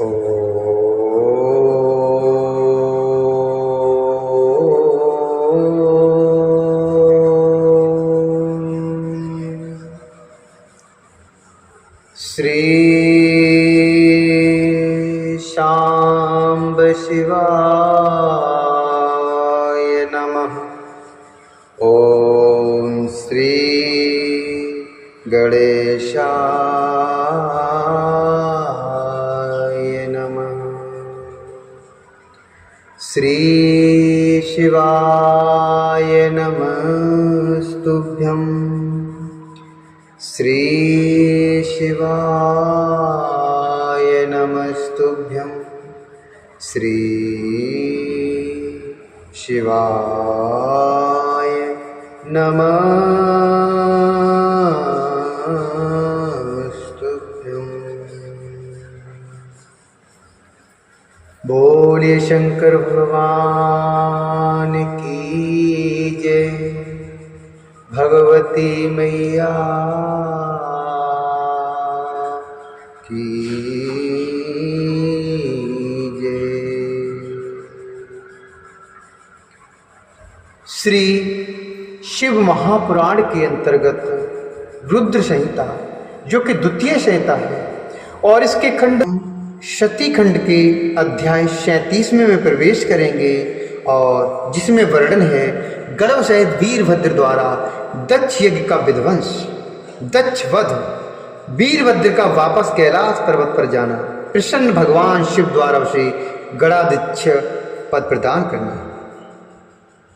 श्री शांब शिवाय नमः। ओम श्री गणेशाय नमः। श्री शिवाय नमस्तुभ्यं। श्री शिवाय नमस्तुभ्यं। श्री शिवाय नमस्तुभ्यं। बोलिए शंकर भगवान की जय। भगवती मैया की जय। श्री शिव महापुराण के अंतर्गत रुद्र संहिता, जो कि द्वितीय संहिता है, और इसके खंड शती खंड के अध्याय 37वें में प्रवेश करेंगे, और जिसमें वर्णन है गणव सहित वीरभद्र द्वारा दक्ष यज्ञ का विध्वंस, दक्ष वध, वीरभद्र का वापस कैलाश पर्वत पर जाना, प्रसन्न भगवान शिव द्वारा उसे गणाध्यक्ष पद प्रदान करना,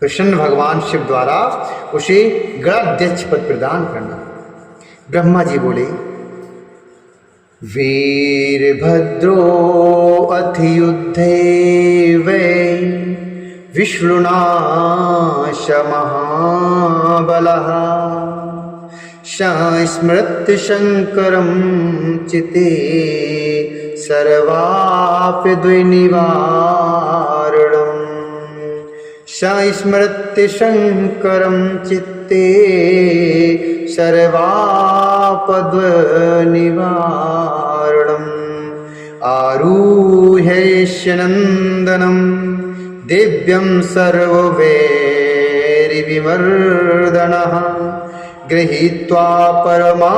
प्रसन्न भगवान शिव द्वारा उसे गणाध्यक्ष पद प्रदान करना। ब्रह्मा जी बोले, वीरभद्रो अथ युद्धे वै विष्णुना स महाबलः संस्मृत्य शंकरं चिते सर्वापि द्विनिवारणम्। संस्मृत्य शंकरं चित्ते सर्वापि द्विनिवारणम्। आरुह्य नंदनम् दिव्यं सर्ववैरिविमर्दनः गृहीत्वा परमास्त्राणि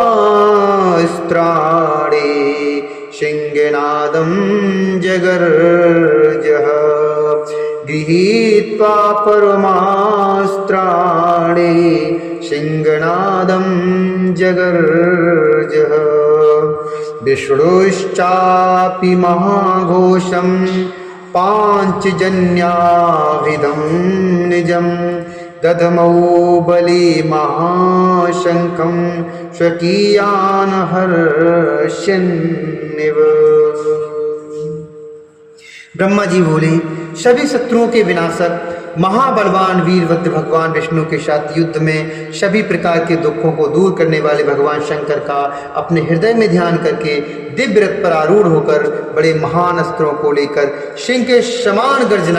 सिंहनादं जगर्जः। गृहीत्वा परमास्त्राणि सिंहनादं जगर्जः। विष्णुश्चापि महाघोषं पांचजन्याभिधं निजं दधमौ बलि महाशंखं स्वकीयान् हर्ष्यन्निव। ब्रह्मा जी बोले, सभी शत्रुओं के विनाशक महाबलवान वीरभद्र भगवान विष्णु के साथ युद्ध में सभी प्रकार के दुखों को दूर करने वाले भगवान शंकर का अपने हृदय में ध्यान करके दिव्य रथ पर आरूढ़ होकर बड़े महान अस्त्रों को लेकर सिंह के समान गर्जन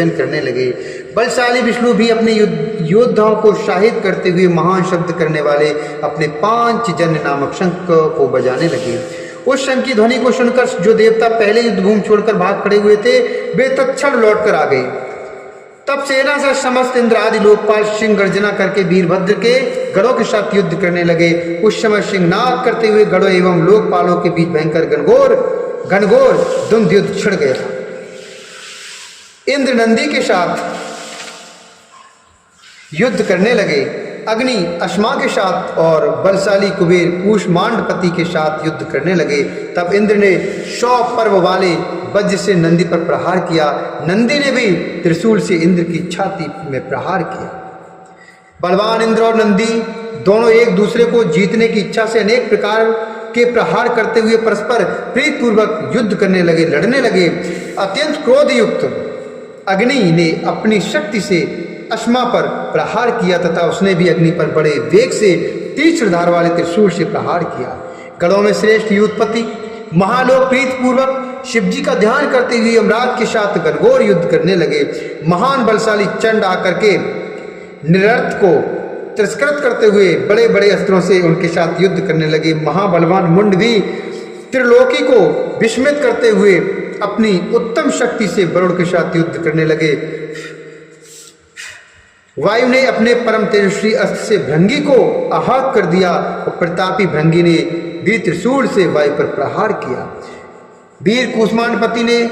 करने लगे। बलशाली विष्णु भी अपने योद्धाओं को शाहिद करते हुए महान शब्द करने वाले अपने पांचजन्य नामक शंख को बजाने लगे। उस शंख की ध्वनि को सुनकर जो देवता पहले युद्धभूमि छोड़कर भाग खड़े हुए थे, वे तत्क्षण लौटकर आ गए। तब सेना से समस्त इंद्र आदि लोकपाल सिंह गर्जना करके वीरभद्र के गढ़ों के साथ युद्ध करने लगे। उस समय सिंहनाद करते हुए गढ़ों एवं लोकपालों के बीच भयंकर घनघोर द्वंद्व युद्ध छिड़ गया। इंद्र नंदी के साथ युद्ध करने लगे, अग्नि अश्मा के साथ और बलशाली कुबेर कूष्मांडपति के साथ युद्ध करने लगे। तब इंद्र ने 100 पर्व वाले वज्र से नंदी पर प्रहार किया। नंदी ने भी त्रिशूल से इंद्र की छाती में प्रहार किया। बलवान इंद्र और नंदी दोनों एक दूसरे को जीतने की इच्छा से अनेक प्रकार के प्रहार करते हुए परस्पर प्रीतपूर्वक युद्ध करने लगे, लड़ने लगे। अत्यंत क्रोधयुक्त अग्नि ने अपनी शक्ति से अश्मा पर प्रहार किया तथा उसने भी अग्नि पर बड़े वेग से तीक्ष्ण धार वाले त्रिशूल से प्रहार किया। गढ़ों में श्रेष्ठ युद्धपति महालोक प्रीतपूर्वक शिव जी का ध्यान करते हुए यमराज के साथ घनघोर युद्ध करने लगे। महान बलशाली चंड आकर के निरर्थ को तिरस्कृत करते हुए बड़े बड़े अस्त्रों से उनके साथ युद्ध करने लगे। महाबलवान मुंड भी त्रिलोकी को विस्मित करते हुए अपनी उत्तम शक्ति से वरुण के साथ युद्ध करने लगे। वायु ने अपने परम तेजस्वी अस्त्र से भृंगी को आहत कर दिया और प्रतापी भृंगी ने वीर त्रिशूल से वायु पर प्रहार किया। वीर कूष्मांडपति ने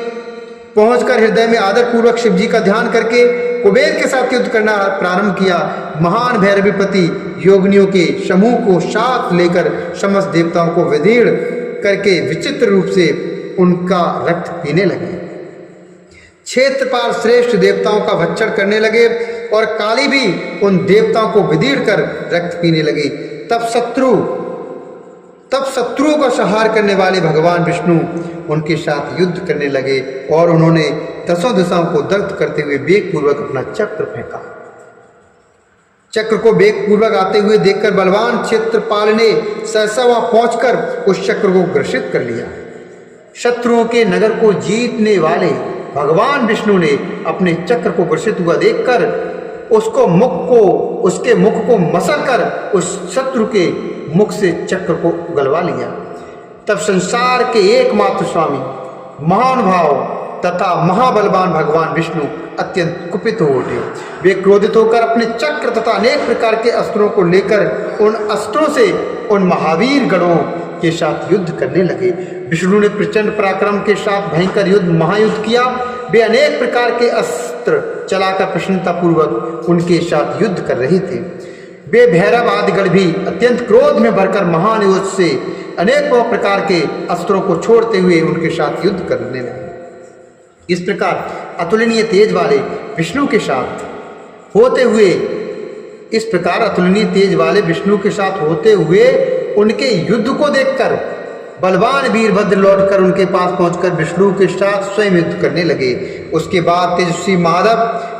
पहुंचकर हृदय में आदर पूर्वक शिव जी का ध्यान करके कुबेर के साथ युद्ध करना प्रारंभ किया। महान भैरवीपति योगिनियों के समूह को साथ लेकर समस्त देवताओं को विदीर्ण करके विचित्र रूप से उनका रक्त पीने लगे। क्षेत्रपाल श्रेष्ठ देवताओं का भक्षण करने लगे और काली भी उन देवताओं को विदीर्ण कर रक्त पीने लगी। तब शत्रुओं का संहार करने वाले भगवान विष्णु उनके साथ युद्ध करने लगे और उन्होंने दसों दिशाओं को दग्ध करते हुए वेगपूर्वक अपना चक्र फेंका। चक्र को वेगपूर्वक आते हुए देखकर बलवान क्षेत्रपाल ने सहसा वहां पहुंचकर उस चक्र को ग्रसित कर लिया। शत्रुओं के नगर को जीतने वाले भगवान विष्णु ने अपने चक्र को ग्रसित हुआ देखकर उसके मुख को मसल कर उस शत्रु के मुख से चक्र को उगलवा लिया। तब संसार के एकमात्र स्वामी महानुभाव तथा महाबलवान भगवान विष्णु अत्यंत कुपित हो उठे। वे क्रोधित होकर अपने चक्र तथा अनेक प्रकार के अस्त्रों को लेकर उन अस्त्रों से उन महावीर गणों के साथ युद्ध करने लगे। विष्णु ने प्रचंड पराक्रम के साथ भयंकर महायुद्ध किया। वे अनेक प्रकार के अस्त्र चलाकर प्रसन्नतापूर्वक उनके साथ युद्ध कर रहे थे। वे भैरव आदि गण भी अत्यंत क्रोध में भरकर महान युद्ध से अनेक प्रकार के अस्त्रों को छोड़ते हुए उनके साथ युद्ध करने लगे। इस प्रकार अतुलनीय तेज वाले विष्णु के साथ होते हुए उनके युद्ध को देखकर बलवान वीरभद्र लौटकर उनके पास पहुंचकर विष्णु के साथ स्वयं युद्ध करने लगे। उसके बाद तेजस्वी माधव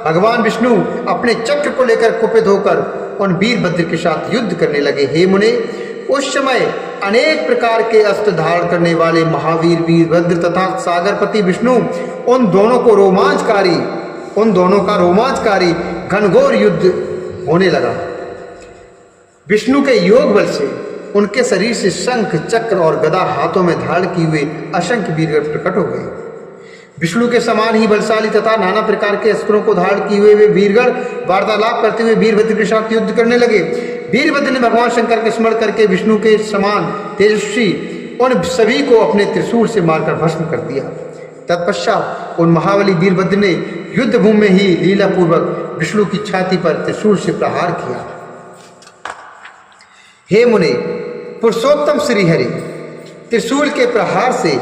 भगवान विष्णु अपने चक्र को लेकर कुपित होकर उन वीरभद्र के साथ युद्ध करने लगे। हे मुने, उस समय अनेक प्रकार के अस्त्र धारण करने वाले महावीर वीरभद्र तथा सागरपति विष्णु उन दोनों का रोमांचकारी घनघोर युद्ध होने लगा। विष्णु के योग बल से उनके शरीर से शंख चक्र और गदा हाथों में धारण किए हुए असंख्य वीरगण प्रकट हो गए। विष्णु के समान ही बलशाली तथा नाना प्रकार के अस्त्रों को धारण किए हुए वे वीरगण वार्तालाप करते हुए वीरभद्र के साथ युद्ध करने लगे। वीरभद्र ने भगवान शंकर के स्मरण करके विष्णु के समान तेजस्वी उन सभी को अपने त्रिशूल से मारकर भस्म कर दिया। तत्पश्चात उन महाबली वीरभद्र ने युद्ध भूमि में ही लीलापूर्वक विष्णु की छाती पर त्रिशूल से प्रहार किया। हे मुने, पुरुषोत्तम श्रीहरि त्रिशूल के प्रहार से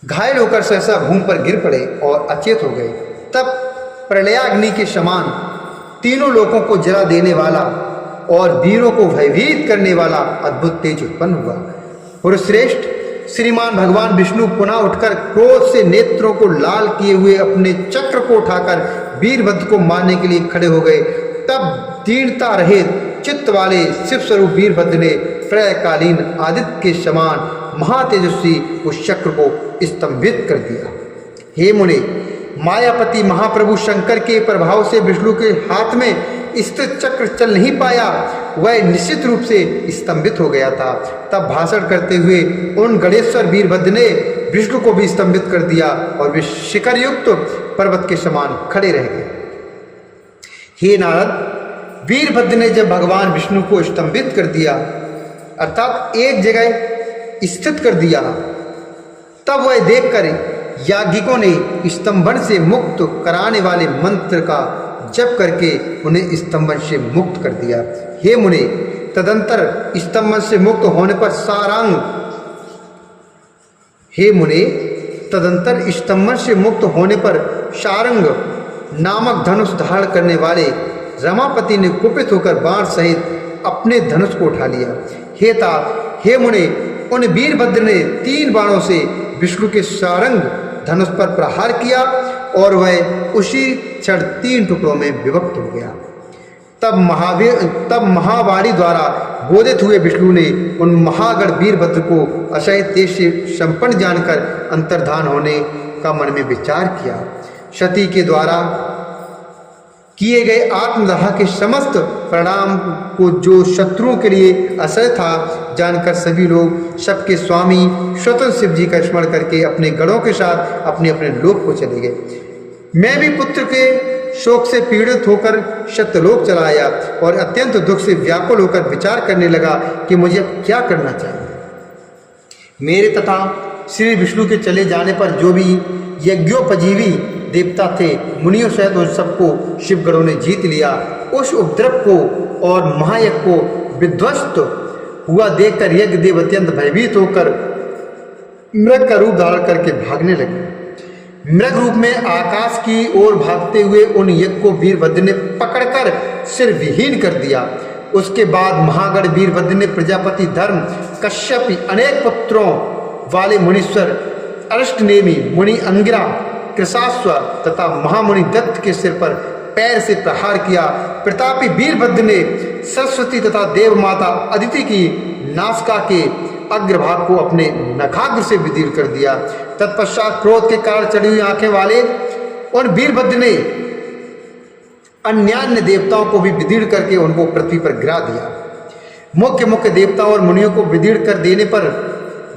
घायल होकर सहसा भूमि पर गिर पड़े और अचेत हो गए। तब प्रलयाग्नि के समान तीनों लोकों को जला देने वाला और वीरों को भयभीत करने वाला अद्भुत तेज उत्पन्न हुआ। पुरुषश्रेष्ठ श्रीमान भगवान विष्णु पुनः उठकर क्रोध से नेत्रों को लाल किए हुए अपने चक्र को उठाकर वीरभद्र को मारने के लिए खड़े हो गए। तब दीनता रहित चित्त वाले शिव स्वरूप वीरभद्र ने प्रलयकालीन आदित्य के समान महातेजस्वी उस चक्र को स्तंभित कर दिया। हे मुने, मायापति महाप्रभु शंकर के प्रभाव से विष्णु के हाथ में स्थित चक्र चल नहीं पाया, वह निश्चित रूप से स्तंभित हो गया था। तब भाषण करते हुए उन गणेश्वर वीरभद्र ने विष्णु को भी स्तंभित कर दिया और वे शिखर युक्त पर्वत के समान खड़े रह गए। हे नारद, वीरभद्र ने जब भगवान विष्णु को स्तंभित कर दिया अर्थात एक जगह स्थित कर दिया, तब वह देखकर याज्ञिकों ने स्तंभन से मुक्त कराने वाले मंत्र का जप करके उन्हें स्तंभन से मुक्त कर दिया। हे मुने, तदंतर स्तंभन से मुक्त होने पर सारंग नामक धनुष धारण करने वाले रमापति ने कुपित होकर बाण सहित अपने धनुष को उठा लिया। हे मुने, उन वीरभद्र ने 3 बाणों से विष्णु के सारंग धनुष पर प्रहार किया और वह उसी क्षण 3 टुकड़ों में विभक्त हो गया। तब महावाणी द्वारा बोधित हुए विष्णु ने उन महागण वीरभद्र को असह्य तेज से संपन्न जानकर अंतर्धान होने का मन में विचार किया। सती के द्वारा किए गए आत्मदाह के समस्त परिणाम को जो शत्रुओं के लिए असह्य था जानकर सभी लोग सबके स्वामी स्वतंत्र शिव जी का स्मरण करके अपने गणों के साथ अपने अपने लोक को चले गए। मैं भी पुत्र के शोक से पीड़ित होकर सत्यलोक चला आया और अत्यंत दुख से व्याकुल होकर विचार करने लगा कि मुझे अब क्या करना चाहिए। मेरे तथा श्री विष्णु के चले जाने पर जो भी यज्ञोपजीवी देवता थे मुनियों सहित उन सबको शिवगणों ने जीत लिया। उस उपद्रव को और महायज्ञ को विध्वस्त हुआ देखकर यज्ञ देव अत्यंत भयभीत होकर मृग का रूप धारण करके भागने लगे। मृग रूप में आकाश की ओर भागते हुए उन यज्ञ को वीरभद्र ने पकड़कर सिर विहीन कर दिया। उसके बाद महागण वीरभद्र ने प्रजापति धर्म कश्यप अनेक पुत्रों वाले मुनीश्वर अरिष्टनेमी मुनि अंगिरा कृशाश्व तथा महामुनि दत्त के सिर पर पैर से प्रहार किया। प्रतापी वीरभद्र ने सरस्वती तथा देव माता अदिति की नासिका के अग्रभाग को अपने नखाग्र से विदीर्ण कर दिया। तत्पश्चात क्रोध के कारण चढ़ी हुई आंखें वाले उन वीरभद्र ने अन्यान्य देवताओं को भी विदीर्ण करके उनको पृथ्वी पर गिरा दिया। मुख्य मुख्य देवताओं और मुनियों को विदीर्ण कर देने पर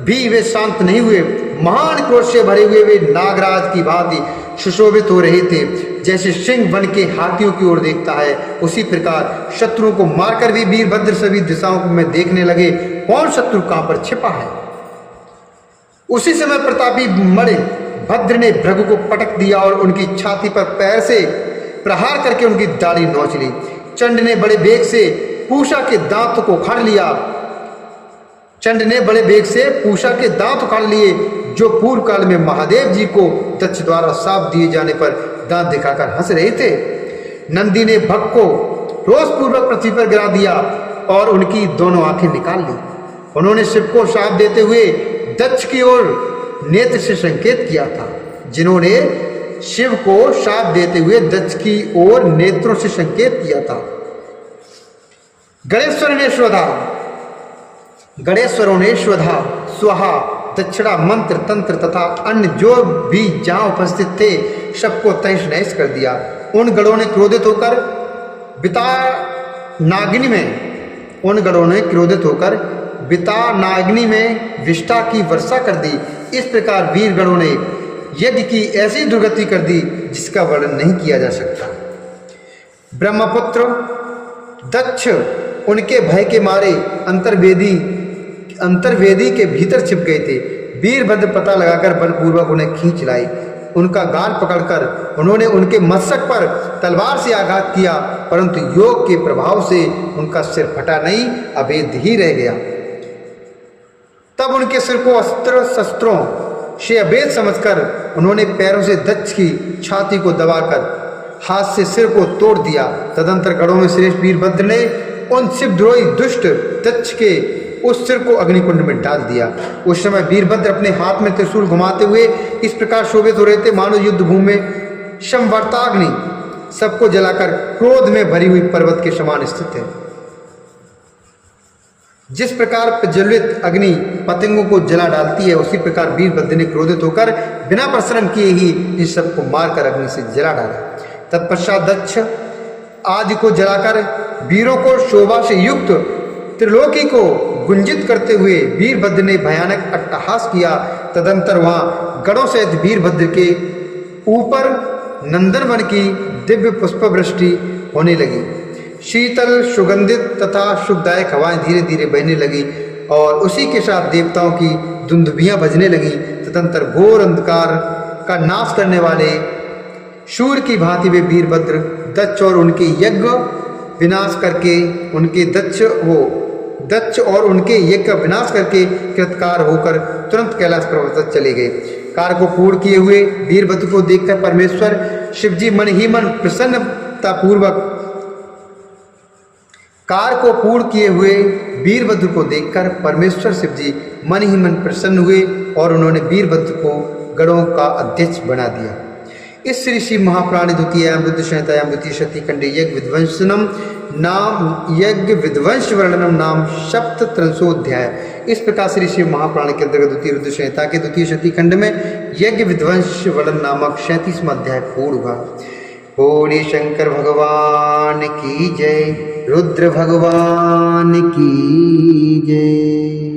भी वे शांत नहीं हुए। महान क्रोध से भरे हुए वे नागराज की भांति सुशोभित हो रहे थे। जैसे सिंह बन के हाथियों की ओर देखता है उसी प्रकार शत्रुओं को मारकर भी वीरभद्र सभी दिशाओं में देखने लगे कौन शत्रु कहां पर छिपा है। उसी समय प्रतापी मणि भद्र ने भृगु को पटक दिया और उनकी छाती पर पैर से प्रहार करके उनकी दाढ़ी नोच ली। चंड ने बड़े वेग से पूषा के दांत को उखाड़ लिया। चंड ने बड़े वेग से पूषा के दांत उखाड़ लिए जो पूर्व काल में महादेव जी को दक्ष द्वारा साप दिए जाने पर दांत दिखाकर हंस रहे थे। नंदी ने भग को रोषपूर्वक पृथ्वी पर गिरा दिया और उनकी दोनों आंखें निकाल ली। उन्होंने शिव को शाप देते हुए दक्ष की ओर नेत्र से संकेत किया था। जिन्होंने शिव को शाप देते हुए दक्ष की ओर नेत्रों से संकेत किया था। गणेश्वरों ने स्वधा स्वाहा दक्षिणा मंत्र तंत्र तथा अन्य जो भी जहां उपस्थित थे सबको तहस नहस कर दिया। उन गणों ने क्रोधित होकर बिता नाग्नि में विष्ठा की वर्षा कर दी। इस प्रकार वीर गणों ने यज्ञ की ऐसी दुर्गति कर दी जिसका वर्णन नहीं किया जा सकता। ब्रह्मपुत्र दक्ष उनके भय के मारे अंतर्वेदी के भीतर छिप गए थे। वीरभद्र पता लगाकर बलपूर्वक उन्हें खींच लाए। उनका गाल पकड़कर उन्होंने उनके मस्तक पर तलवार से आघात किया परंतु योग के प्रभाव से उनका सिर फटा नहीं अभेद ही रह गया। तब उनके सिर को अस्त्र शस्त्रों से अभेद समझकर उन्होंने पैरों से दक्ष की छाती को दबाकर हाथ से सिर को तोड़ दिया। तदंतर गणों में श्रेष्ठ वीरभद्र ने उन शिवद्रोही दुष्ट दक्ष के उस सिर को अग्निकुंड में डाल दिया। उस समय वीरभद्र अपने हाथ में त्रिशूल घुमाते हुए इस प्रकार शोभित हो रहे थे मानो युद्ध भूमि में संवर्ताग्नि सबको जलाकर क्रोध में भरी हुई पर्वत के समान स्थित है। जिस प्रकार प्रज्वलित अग्नि पतंगों को जला डालती है उसी प्रकार वीरभद्र ने क्रोधित होकर बिना परिश्रम किए ही इन सबको मारकर अग्नि से जला डाला। तत्पश्चात दक्ष आदि को जलाकर वीरों को शोभा से युक्त त्रिलोकी को गुंजित करते हुए वीरभद्र ने भयानक अट्टहास किया। तदंतर वहां गणों सहित वीरभद्र के ऊपर नंदनवन की दिव्य पुष्प वृष्टि होने लगी। शीतल सुगंधित तथा सुखदायक हवाएं धीरे धीरे बहने लगी और उसी के साथ देवताओं की दुंदुभियां बजने लगी। तदंतर घोर अंधकार का नाश करने वाले सूर्य की भांति वे वीरभद्र दक्ष और उनके यज्ञ विनाश करके दक्ष और उनके यज्ञ का विनाश करके कृतकार होकर तुरंत कैलाश पर्वत तक चले गए। कार्य को पूर्ण किए हुए वीरभद्र को देखकर परमेश्वर शिवजी मन ही मन प्रसन्नतापूर्वक कार्य को पूर्ण किए हुए वीरभद्र को देखकर परमेश्वर शिवजी मन ही मन प्रसन्न हुए और उन्होंने वीरभद्र को गणों का अध्यक्ष बना दिया। इस श्री शिव महापुराण द्वितीयाम बुद्ध संहितायाम द्वितीय शती खंडे यज्ञ विध्वंस वर्णनम नाम सप्तत्रंशोध्याय। इस प्रकार श्री शिव महापुराण के अंतर्गत द्वितीय रुद्र संहिता के द्वितीय शती खंड में यज्ञ विध्वंस वर्णन नामक 37वां अध्याय पूर्ण हुआ। बोले शंकर भगवान की जय, रुद्र भगवान की जय।